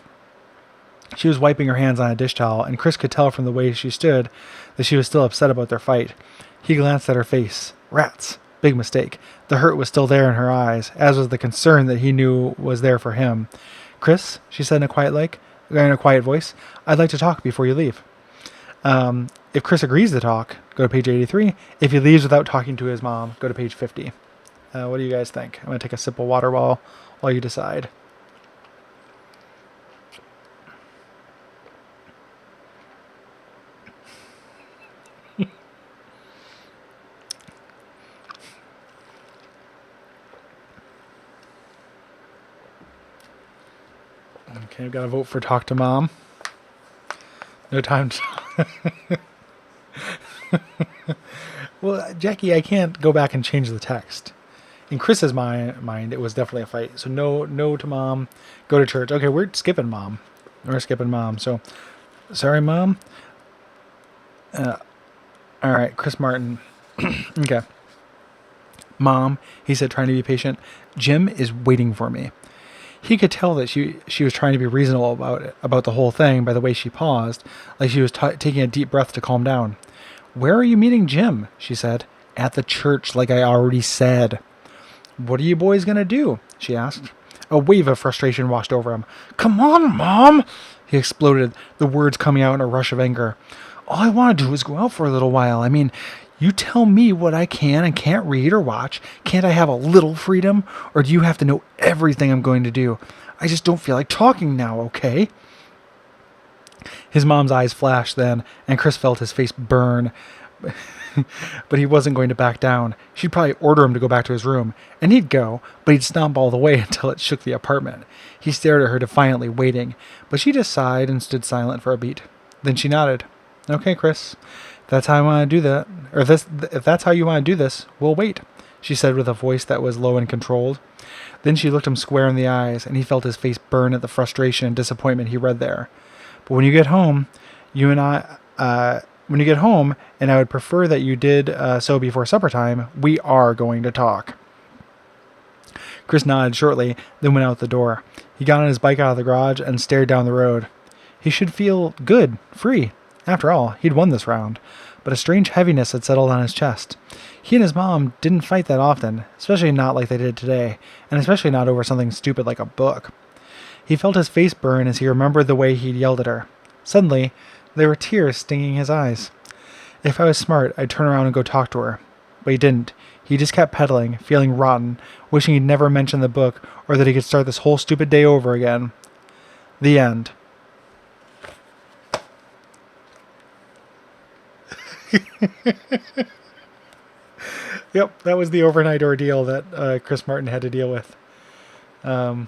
She was wiping her hands on a dish towel, and Chris could tell from the way she stood that she was still upset about their fight. He glanced at her face. Rats. Big mistake. The hurt was still there in her eyes, as was the concern that he knew was there for him. Chris, she said in a quiet voice, I'd like to talk before you leave. If Chris agrees to talk, go to page 83. If he leaves without talking to his mom, go to page 50. What do you guys think? I'm going to take a sip of water while you decide. Okay, I've got to vote for talk to mom. No time to... Well, Jackie, I can't go back and change the text. In Chris's mind, it was definitely a fight. So no to mom. Go to church. Okay, we're skipping mom. So, sorry, mom. All right, Chris Martin. Okay. Mom, he said, trying to be patient. Jim is waiting for me. He could tell that she was trying to be reasonable about the whole thing by the way she paused, like she was taking a deep breath to calm down. Where are you meeting Jim? She said. At the church, like I already said. What are you boys going to do? She asked. A wave of frustration washed over him. Come on, Mom! He exploded, the words coming out in a rush of anger. All I want to do is go out for a little while. I mean, you tell me what I can and can't read or watch. Can't I have a little freedom? Or do you have to know everything I'm going to do? I just don't feel like talking now, okay? His mom's eyes flashed then, and Chris felt his face burn. But he wasn't going to back down. She'd probably order him to go back to his room, and he'd go, but he'd stomp all the way until it shook the apartment. He stared at her defiantly, waiting, but she just sighed and stood silent for a beat. Then she nodded. Okay, Chris, if that's how I want to do that, or if that's how you want to do this, we'll wait, she said with a voice that was low and controlled. Then she looked him square in the eyes, and he felt his face burn at the frustration and disappointment he read there. But when you get home, and I would prefer that you did so before supper time, we are going to talk. Chris nodded shortly, then went out the door. He got on his bike out of the garage and stared down the road. He should feel good, free. After all, he'd won this round. But a strange heaviness had settled on his chest. He and his mom didn't fight that often, especially not like they did today, and especially not over something stupid like a book. He felt his face burn as he remembered the way he'd yelled at her. Suddenly, there were tears stinging his eyes. If I was smart, I'd turn around and go talk to her. But he didn't. He just kept pedaling, feeling rotten, wishing he'd never mentioned the book or that he could start this whole stupid day over again. The end. Yep, that was the overnight ordeal that Chris Martin had to deal with. So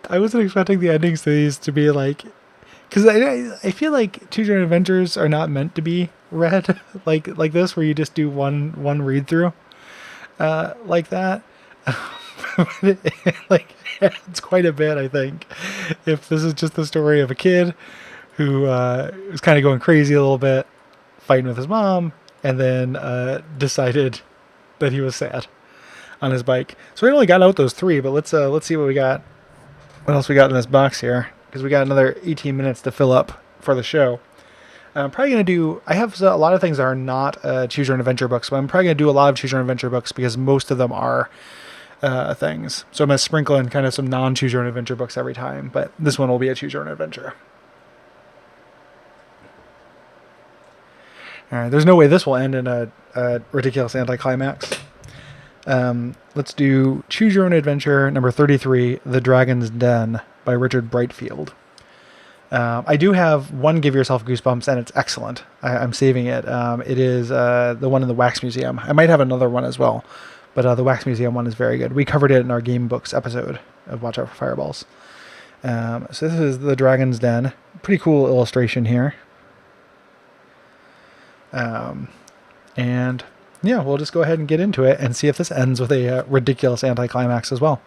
I wasn't expecting the endings to these to be like, because I feel like Choose Your Own Adventures are not meant to be read like this, where you just do one read through, like that. Like it's quite a bit, I think, if this is just the story of a kid who was kind of going crazy a little bit, fighting with his mom, and then decided that he was sad on his bike. So we only got out those three, but let's see what we got. What else we got in this box here? Because we got another 18 minutes to fill up for the show. I'm probably going to do... I have a lot of things that are not Choose Your Own Adventure books, but I'm probably going to do a lot of Choose Your Own Adventure books because most of them are things. So I'm going to sprinkle in kind of some non-Choose Your Own Adventure books every time, but this one will be a Choose Your Own Adventure. All right, there's no way this will end in a ridiculous anticlimax. Let's do Choose Your Own Adventure number 33, The Dragon's Den by Richard Brightfield. I do have one Give Yourself Goosebumps, and it's excellent. I'm saving it. It is the one in the Wax Museum. I might have another one as well, but the Wax Museum one is very good. We covered it in our Game Books episode of Watch Out for Fireballs. So this is The Dragon's Den. Pretty cool illustration here. And yeah, we'll just go ahead and get into it and see if this ends with a ridiculous anticlimax as well.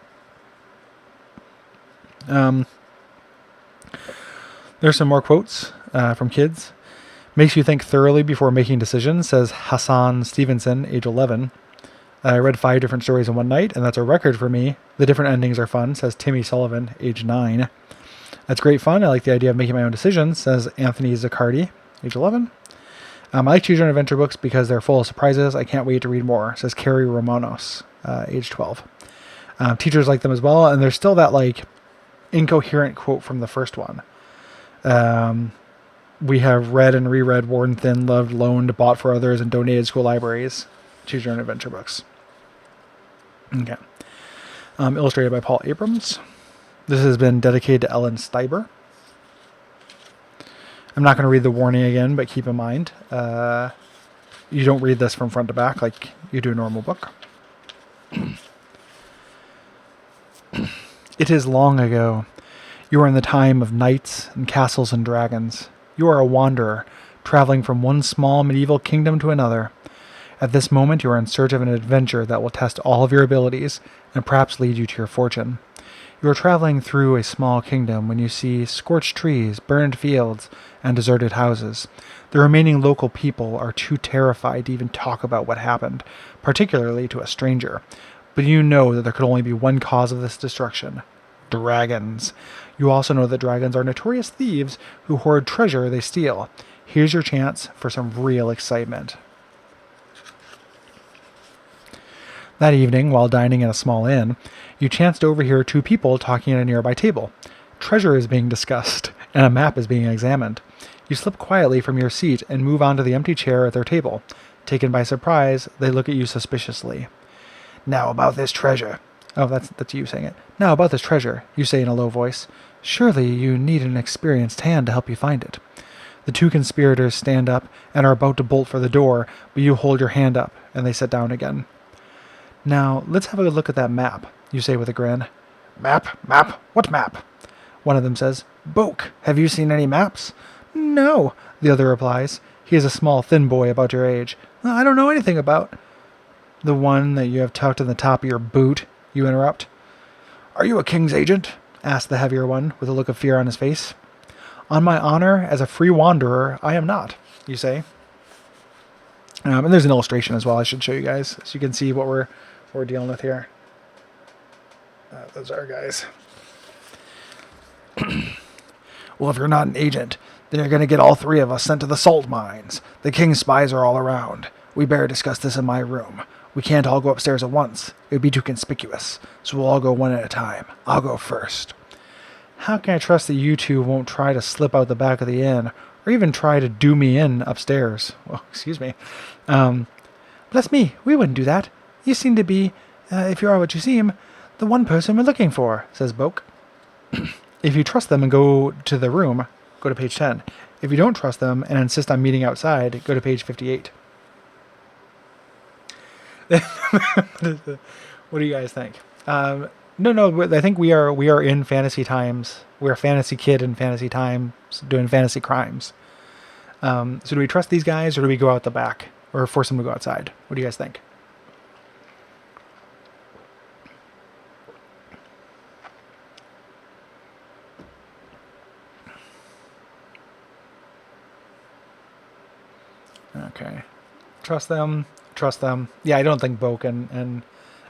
There's some more quotes from kids. Makes you think thoroughly before making decisions, says Hassan Stevenson, age 11. I read 5 different stories in one night, and that's a record for me. The different endings are fun, says Timmy Sullivan, age 9. That's great fun. I like the idea of making my own decisions, says Anthony Zaccardi, age 11. I like Choose Your Own Adventure books because they're full of surprises. I can't wait to read more, says Carrie Romanos, age 12. Teachers like them as well, and there's still that like incoherent quote from the first one. We have read and reread, worn thin, loved, loaned, bought for others, and donated school libraries. Choose Your Own Adventure books. Okay. Illustrated by Paul Abrams. This has been dedicated to Ellen Steiber. I'm not going to read the warning again, but keep in mind, you don't read this from front to back like you do a normal book. It is long ago. You are in the time of knights and castles and dragons. You are a wanderer, traveling from one small medieval kingdom to another. At this moment, you are in search of an adventure that will test all of your abilities and perhaps lead you to your fortune. You are traveling through a small kingdom when you see scorched trees, burned fields, and deserted houses. The remaining local people are too terrified to even talk about what happened, particularly to a stranger. But you know that there could only be one cause of this destruction: dragons. You also know that dragons are notorious thieves who hoard treasure they steal. Here's your chance for some real excitement. That evening, while dining in a small inn, you chance to overhear two people talking at a nearby table. Treasure is being discussed, and a map is being examined. You slip quietly from your seat and move onto the empty chair at their table. Taken by surprise, they look at you suspiciously. Now about this treasure. Oh, that's you saying it. Now about this treasure, you say in a low voice. Surely you need an experienced hand to help you find it. The two conspirators stand up and are about to bolt for the door, but you hold your hand up, and they sit down again. Now, let's have a look at that map, you say with a grin. Map? Map? What map? One of them says. Boke, have you seen any maps? No, the other replies. He is a small, thin boy about your age. I don't know anything about... The one that you have tucked in the top of your boot, you interrupt. Are you a king's agent? Asked the heavier one, with a look of fear on his face. On my honor, as a free wanderer, I am not, you say. And there's an illustration as well I should show you guys, so you can see what we're dealing with here. Those are guys. Well, if you're not an agent, then you're going to get all three of us sent to the salt mines. The king's spies are all around. We better discuss this in my room. We can't all go upstairs at once. It would be too conspicuous. So we'll all go one at a time. I'll go first. How can I trust that you two won't try to slip out the back of the inn, or even try to do me in upstairs? Well, excuse me. Bless me, we wouldn't do that. You seem to be, if you are what you seem, the one person we're looking for, says Boke. If you trust them and go to the room, go to page 10. If you don't trust them and insist on meeting outside, go to page 58. What do you guys think? No, I think we are in fantasy times. We're a fantasy kid in fantasy times doing fantasy crimes. So do we trust these guys, or do we go out the back, or force them to go outside? What do you guys think? Okay. Trust them. Yeah, I don't think Boke and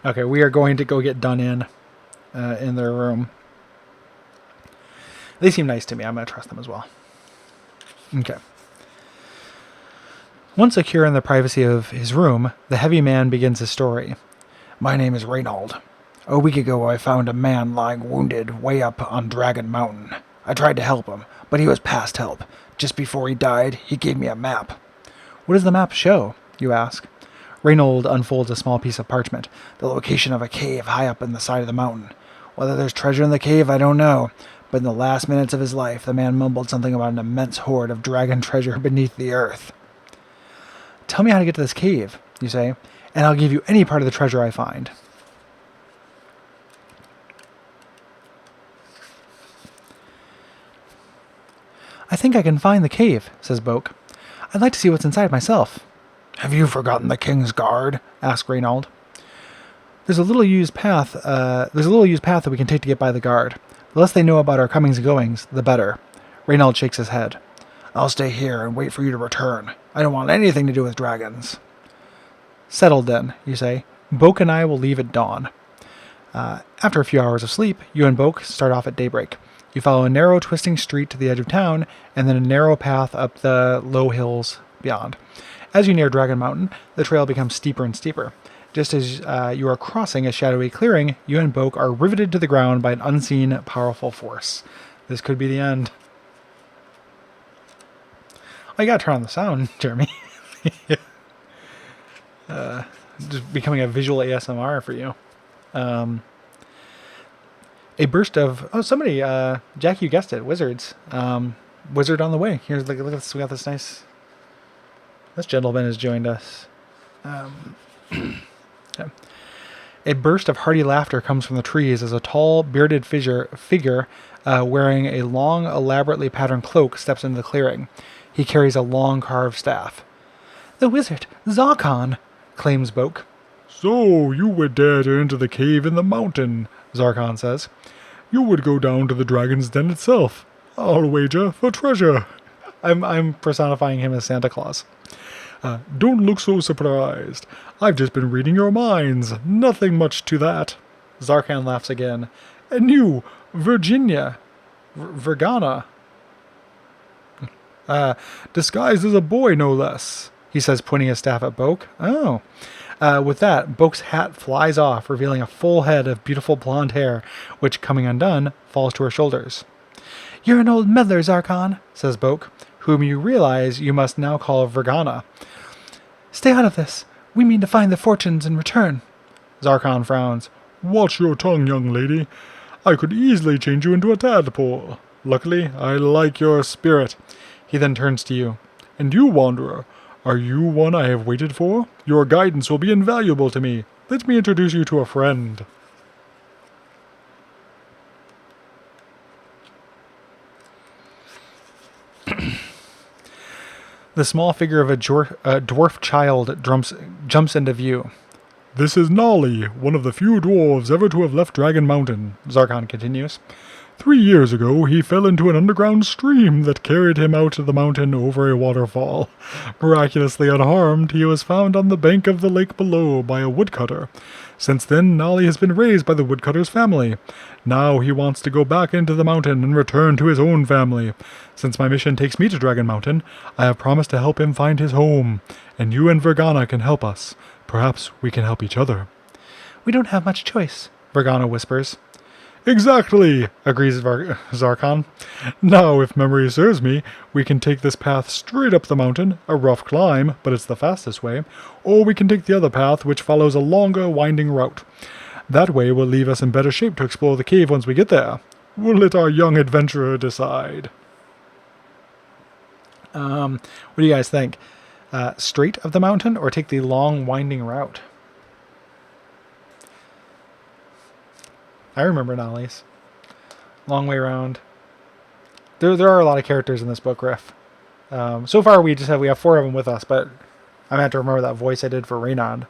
okay, we are going to go get done in their room. They seem nice to me. I'm going to trust them as well. Okay. Once secure in the privacy of his room, the heavy man begins his story. My name is Reynold. A week ago I found a man lying wounded way up on Dragon Mountain. I tried to help him, but he was past help. Just before he died, he gave me a map. What does the map show? You ask. Reynold unfolds a small piece of parchment, the location of a cave high up in the side of the mountain. Whether there's treasure in the cave, I don't know, but in the last minutes of his life, the man mumbled something about an immense hoard of dragon treasure beneath the earth. Tell me how to get to this cave, you say, and I'll give you any part of the treasure I find. I think I can find the cave, says Boke. I'd like to see what's inside myself. Have you forgotten the king's guard? Asked Reynold. There's a little used path that we can take to get by the guard. The less they know about our comings and goings, the better. Reynold shakes his head. I'll stay here and wait for you to return. I don't want anything to do with dragons. Settled then, you say. Boke and I will leave at dawn. After a few hours of sleep, you and Boke start off at daybreak. You follow a narrow, twisting street to the edge of town, and then a narrow path up the low hills beyond. As you near Dragon Mountain, the trail becomes steeper and steeper. Just as you are crossing a shadowy clearing, you and Boke are riveted to the ground by an unseen, powerful force. This could be the end. Oh, you gotta turn on the sound, Jeremy. Just becoming a visual ASMR for you. A burst of... Oh, somebody... Jack, you guessed it. Wizards. Wizard on the way. Here's... Look at this. We got this nice... This gentleman has joined us. Okay. A burst of hearty laughter comes from the trees as a tall, bearded figure wearing a long, elaborately patterned cloak steps into the clearing. He carries a long carved staff. "The wizard, Zarkon," claims Boke. "So, you would dare to enter the cave in the mountain," Zarkon says. "You would go down to the dragon's den itself. I'll wager for treasure." I'm personifying him as Santa Claus. "Don't look so surprised. I've just been reading your minds. Nothing much to that." Zarkon laughs again. "And you, Virginia. Vergana. Disguised as a boy, no less," he says, pointing his staff at Boke. Oh. With that, Boke's hat flies off, revealing a full head of beautiful blonde hair, which, coming undone, falls to her shoulders. "You're an old meddler, Zarkon," says Boke, whom you realize you must now call Vergana. "Stay out of this. We mean to find the fortunes and return." Zarkon frowns. "Watch your tongue, young lady. I could easily change you into a tadpole. Luckily, I like your spirit." He then turns to you. "And you, wanderer, are you one I have waited for? Your guidance will be invaluable to me. Let me introduce you to a friend." The small figure of a dwarf child jumps into view. "This is Nolly, one of the few dwarves ever to have left Dragon Mountain," Zarkon continues. 3 years ago, he fell into an underground stream that carried him out of the mountain over a waterfall. Miraculously unharmed, he was found on the bank of the lake below by a woodcutter. Since then, Nolly has been raised by the woodcutter's family. Now he wants to go back into the mountain and return to his own family. Since my mission takes me to Dragon Mountain, I have promised to help him find his home. And you and Vergana can help us. Perhaps we can help each other." "We don't have much choice," Vergana whispers. "Exactly," agrees Zarkon. "Now, if memory serves me, we can take this path straight up the mountain, a rough climb, but it's the fastest way, or we can take the other path, which follows a longer, winding route. That way will leave us in better shape to explore the cave once we get there. We'll let our young adventurer decide." What do you guys think? Straight up the mountain or take the long, winding route? I remember Nolly's. Long way around. There are a lot of characters in this book, Riff. So far we have 4 of them with us, but I'm going to have to remember that voice I did for Reynard.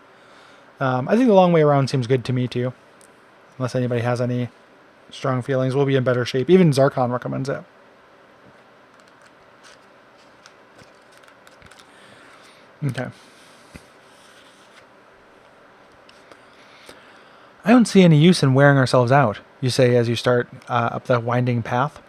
I think the long way around seems good to me too. Unless anybody has any strong feelings, we'll be in better shape. Even Zarkon recommends it. Okay. "I don't see any use in wearing ourselves out," you say as you start up the winding path.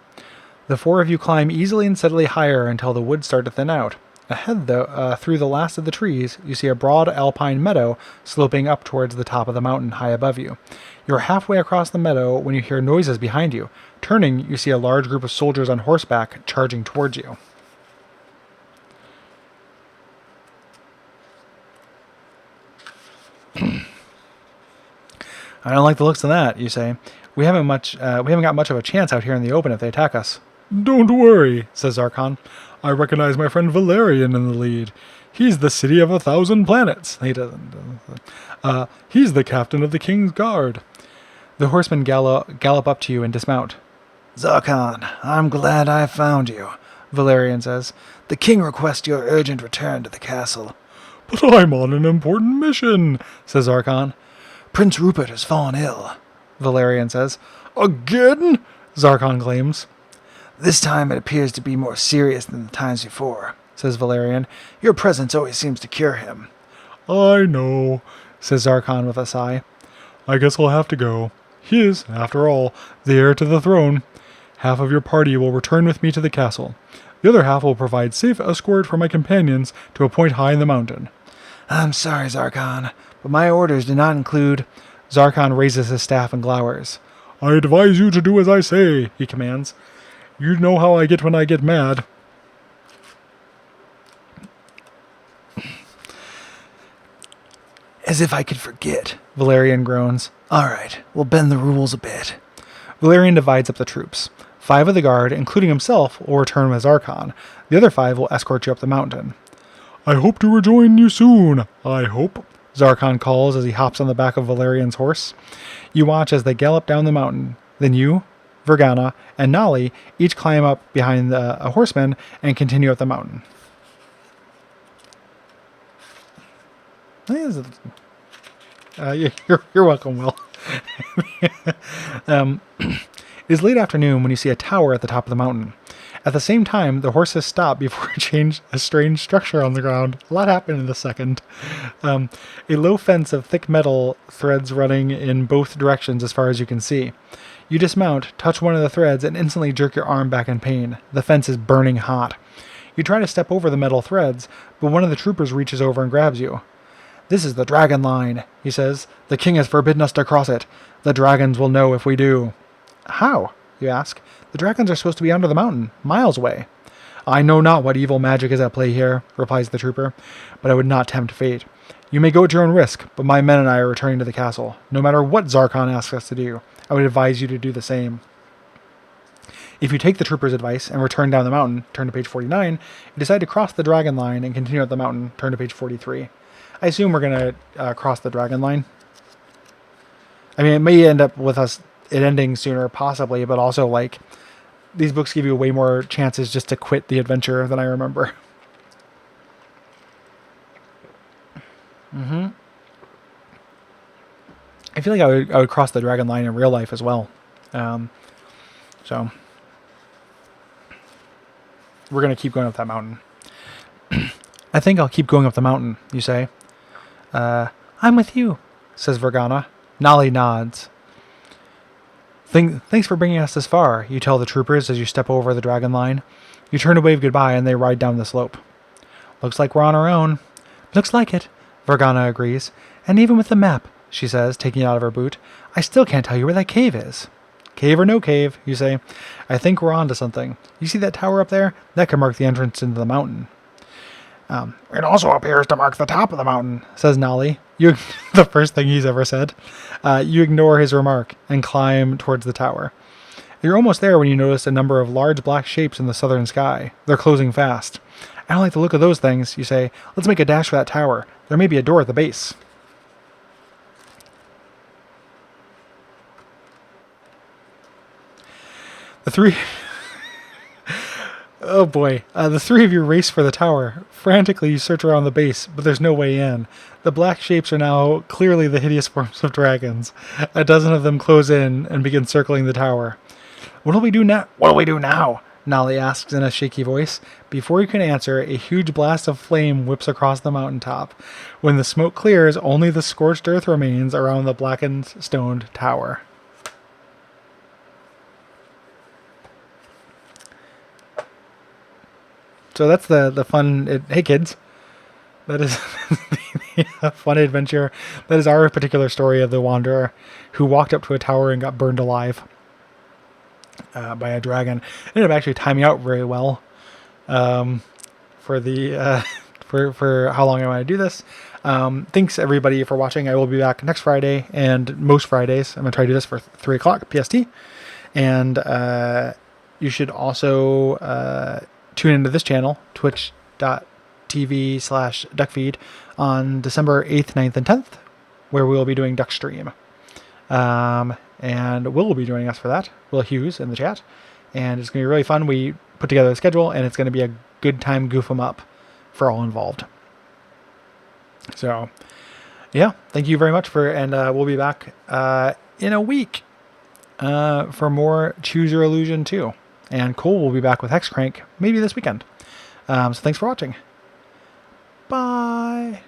The 4 of you climb easily and steadily higher until the woods start to thin out. Ahead, though, through the last of the trees, you see a broad alpine meadow sloping up towards the top of the mountain high above you. You're halfway across the meadow when you hear noises behind you. Turning, you see a large group of soldiers on horseback charging towards you. "I don't like the looks of that," you say. We haven't got much of a chance out here in the open if they attack us." "Don't worry," says Zarkon. "I recognize my friend Valerian in the lead. He's the city of 1,000 planets." He doesn't. He's the captain of the King's Guard. The horsemen gallop up to you and dismount. "Zarkon, I'm glad I found you," Valerian says. "The king requests your urgent return to the castle." "But I'm on an important mission," says Zarkon. "Prince Rupert has fallen ill," Valerian says. "Again?" Zarkon claims. "This time it appears to be more serious than the times before," says Valerian. "Your presence always seems to cure him." "I know," says Zarkon with a sigh. "I guess I'll have to go. He is, after all, the heir to the throne." Half of your party will return with me to the castle. The other half will provide safe escort for my companions to a point high in the mountain. I'm sorry, Zarkon, but my orders do not include... Zarkon raises his staff and glowers. I advise you to do as I say, he commands. You know how I get when I get mad. As if I could forget. Valerian groans. All right, we'll bend the rules a bit. Valerian divides up the troops. 5 of the guard, including himself, will return with Zarkon. The other 5 will escort you up the mountain. I hope to rejoin you soon. I hope. Zarkon calls as he hops on the back of Valerian's horse. You watch as they gallop down the mountain. Then you, Vergana, and Nali each climb up behind a horseman and continue up the mountain. You're welcome, Will. It is late afternoon when you see a tower at the top of the mountain. At the same time, the horses stop before a strange structure on the ground. A lot happened in a second. A low fence of thick metal threads running in both directions as far as you can see. You dismount, touch one of the threads, and instantly jerk your arm back in pain. The fence is burning hot. You try to step over the metal threads, but one of the troopers reaches over and grabs you. "This is the dragon line," he says. "The king has forbidden us to cross it. The dragons will know if we do." "How?" you ask. "The dragons are supposed to be under the mountain, miles away." "I know not what evil magic is at play here," replies the trooper, "but I would not tempt fate. You may go at your own risk, but my men and I are returning to the castle. No matter what Zarkon asks us to do, I would advise you to do the same." If you take the trooper's advice and return down the mountain, turn to page 49, you decide to cross the dragon line and continue up the mountain, turn to page 43. I assume we're going to cross the dragon line. I mean, it may end up with it ending sooner, possibly, but also, like, these books give you way more chances just to quit the adventure than I remember. I feel like I would cross the dragon line in real life as well. So we're going to keep going up that mountain. "I think I'll keep going up the mountain," you say. "I'm with you," says Vergana. Nali nods. "Thanks for bringing us this far," you tell the troopers as you step over the dragon line. You turn to wave goodbye and they ride down the slope. "Looks like we're on our own." "Looks like it," Vergana agrees. "And even with the map," she says, taking it out of her boot, "I still can't tell you where that cave is." "Cave or no cave," you say, "I think we're on to something. You see that tower up there? That could mark the entrance into the mountain." "It also appears to mark the top of the mountain," says Nali. The first thing he's ever said. You ignore his remark and climb towards the tower. You're almost there when you notice a number of large black shapes in the southern sky. They're closing fast. "I don't like the look of those things," you say. "Let's make a dash for that tower. There may be a door at the base." The three... Oh boy. The 3 of you race for the tower. Frantically, you search around the base, but there's no way in. The black shapes are now clearly the hideous forms of dragons. A dozen of them close in and begin circling the tower. What'll we do now? Nali asks in a shaky voice. Before you can answer, a huge blast of flame whips across the mountaintop. When the smoke clears, only the scorched earth remains around the blackened stoned tower. So that's the fun... Hey, kids. That is the fun adventure. That is our particular story of the Wanderer who walked up to a tower and got burned alive by a dragon. Ended up actually timing out very well for the for how long I want to do this. Thanks, everybody, for watching. I will be back next Friday and most Fridays. I'm going to try to do this for 3 o'clock PST. And you should also... tune into this channel, twitch.tv/Duckfeed, on December 8th, 9th, and 10th, where we will be doing Duckstream. And Will be joining us for that, Will Hughes in the chat. And it's going to be really fun. We put together a schedule, and it's going to be a good time goof 'em up for all involved. So, yeah, thank you very much and we'll be back in a week for more Choose Your Illusion 2. And Cole will be back with Hexcrank maybe this weekend. So thanks for watching. Bye.